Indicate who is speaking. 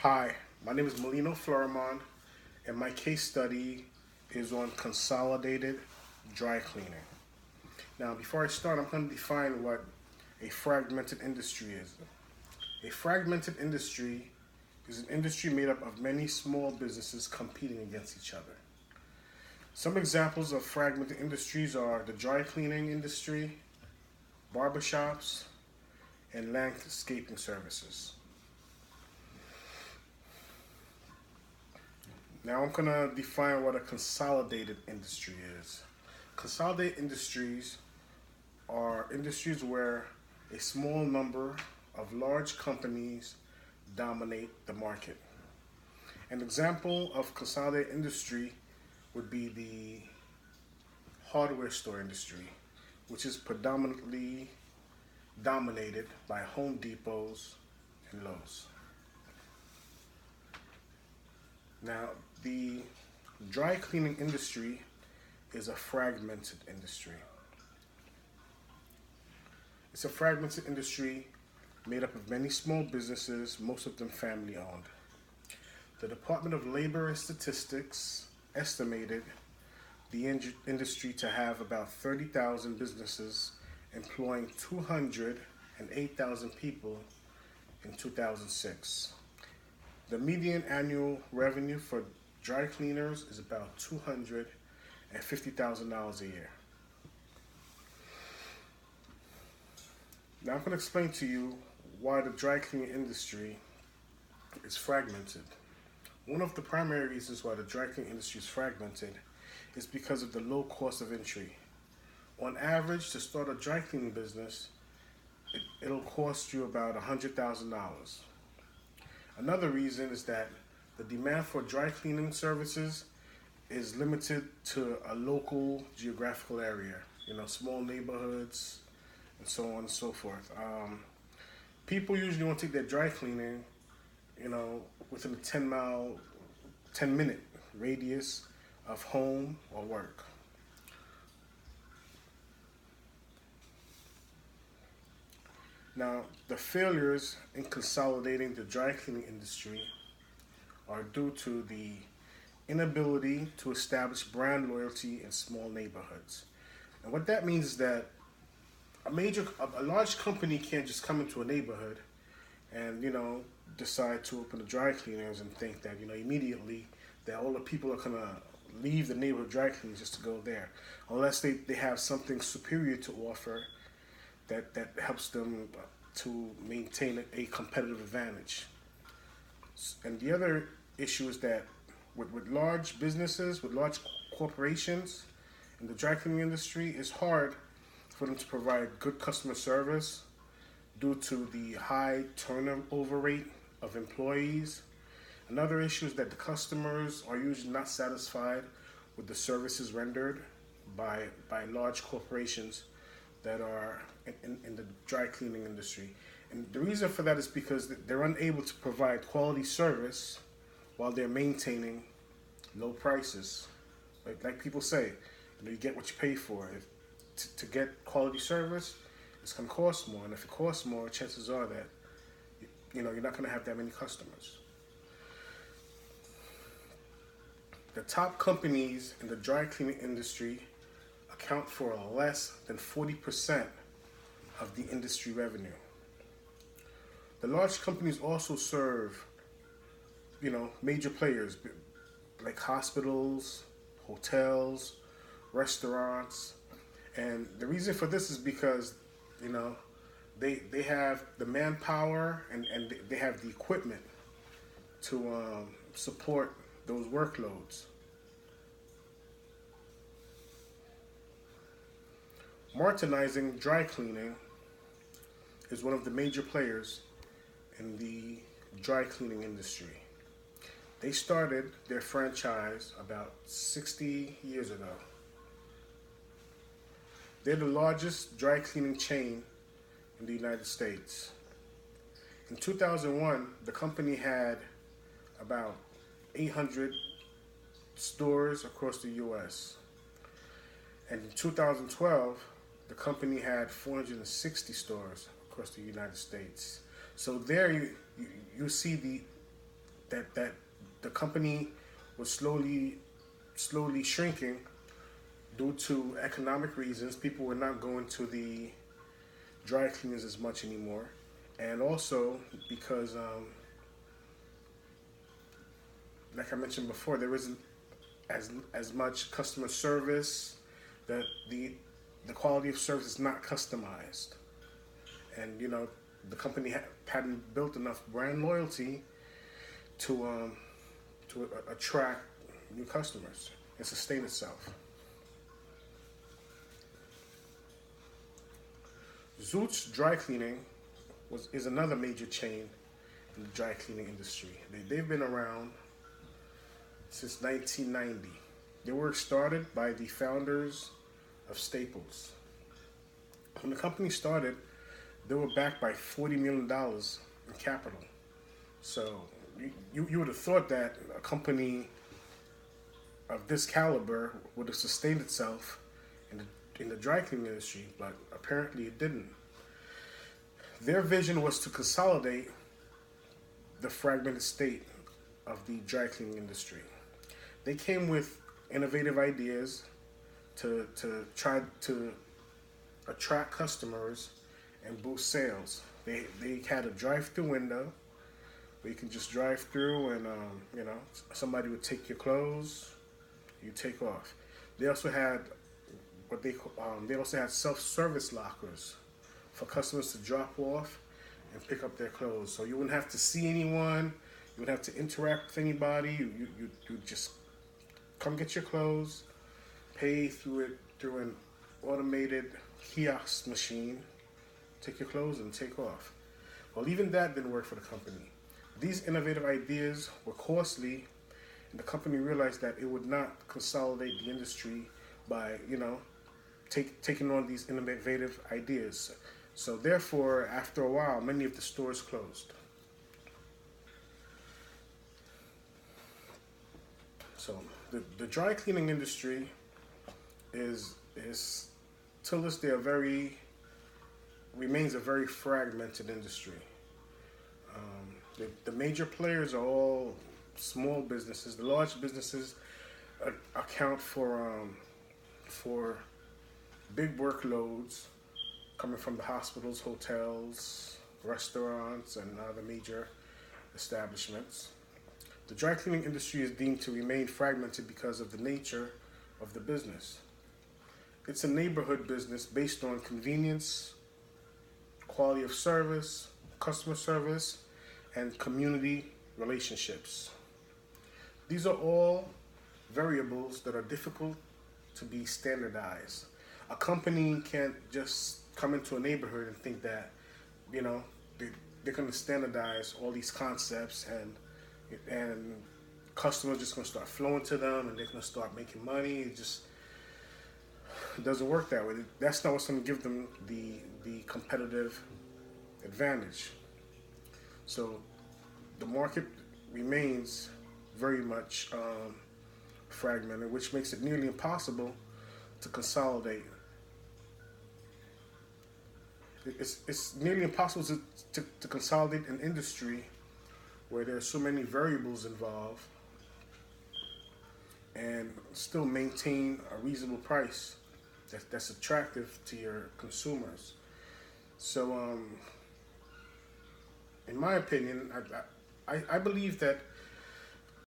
Speaker 1: Hi, my name is Molino Florimon, and my case study is on consolidated dry cleaning. Now, before I start, I'm going to define what a fragmented industry is. A fragmented industry is an industry made up of many small businesses competing against each other. Some examples of fragmented industries are the dry cleaning industry, barbershops, and landscaping services. Now I'm going to define what a consolidated industry is. Consolidated industries are industries where a small number of large companies dominate the market. An example of consolidated industry would be the hardware store industry, which is predominantly dominated by Home Depots and Lowe's. Now, the dry cleaning industry is a fragmented industry. It's a fragmented industry made up of many small businesses, most of them family owned. The Department of Labor and Statistics estimated the industry to have about 30,000 businesses employing 208,000 people in 2006. The median annual revenue for dry cleaners is about $250,000 a year. Now I'm going to explain to you why the dry cleaning industry is fragmented. One of the primary reasons why the dry cleaning industry is fragmented is because of the low cost of entry. On average, to start a dry cleaning business, it'll cost you about $100,000. Another reason is that the demand for dry cleaning services is limited to a local geographical area, small neighborhoods, and so on and so forth. People usually want to take their dry cleaning, within a 10-minute radius of home or work. Now, the failures in consolidating the dry cleaning industry are due to the inability to establish brand loyalty in small neighborhoods. And what that means is that a large company can't just come into a neighborhood and decide to open the dry cleaners and think that immediately that all the people are gonna leave the neighborhood dry cleaners just to go there, unless they have something superior to offer that helps them to maintain a competitive advantage. And the other issue is that with large businesses, with large corporations in the dry cleaning industry, it's hard for them to provide good customer service due to the high turnover rate of employees. Another issue is that the customers are usually not satisfied with the services rendered by large corporations that are in the dry cleaning industry. And the reason for that is because they're unable to provide quality service while they're maintaining low prices. Like people say, you get what you pay for. To get quality service, it's going to cost more. And if it costs more, chances are that you're not going to have that many customers. The top companies in the dry cleaning industry account for less than 40% of the industry revenue. The large companies also serve, major players like hospitals, hotels, restaurants. And the reason for this is because, they have the manpower and they have the equipment to support those workloads. Martinizing Dry Cleaning is one of the major players in the dry cleaning industry. They started their franchise about 60 years ago. They're the largest dry cleaning chain in the United States. In 2001, the company had about 800 stores across the U.S. And in 2012, the company had 460 stores across the United States. So there you see that the company was slowly shrinking due to economic reasons. People were not going to the dry cleaners as much anymore, and also because, like I mentioned before, there isn't as much customer service. That the quality of service is not customized, and the company hadn't built enough brand loyalty to attract new customers and sustain itself. Zoot's Dry Cleaning is another major chain in the dry cleaning industry. They've been around since 1990. They were started by the founders of Staples. When the company started, they were backed by $40 million in capital. So you would have thought that a company of this caliber would have sustained itself in the dry cleaning industry, but apparently it didn't. Their vision was to consolidate the fragmented state of the dry cleaning industry. They came with innovative ideas to try to attract customers and boost sales. They had a drive-through window where you can just drive through, and somebody would take your clothes, you take off. They also had they also had self-service lockers for customers to drop off and pick up their clothes. So you wouldn't have to see anyone, you wouldn't have to interact with anybody. You just come get your clothes, pay through an automated kiosk machine, take your clothes and take off. Well, even that didn't work for the company. These innovative ideas were costly, and the company realized that it would not consolidate the industry by taking on these innovative ideas. So therefore, after a while, many of the stores closed. So the dry cleaning industry is till this day remains a very fragmented industry. The major players are all small businesses. The large businesses account for big workloads coming from the hospitals, hotels, restaurants, and other major establishments. The dry cleaning industry is deemed to remain fragmented because of the nature of the business. It's a neighborhood business based on convenience, quality of service, customer service, and community relationships. These are all variables that are difficult to be standardized. A company can't just come into a neighborhood and think that, they're going to standardize all these concepts, and customers are just going to start flowing to them, and they're going to start making money. It doesn't work that way. That's not what's going to give them the competitive advantage. So the market remains very much fragmented, which makes it nearly impossible to consolidate. It's nearly impossible to consolidate an industry where there are so many variables involved and still maintain a reasonable price that's attractive to your consumers. So, in my opinion, I believe that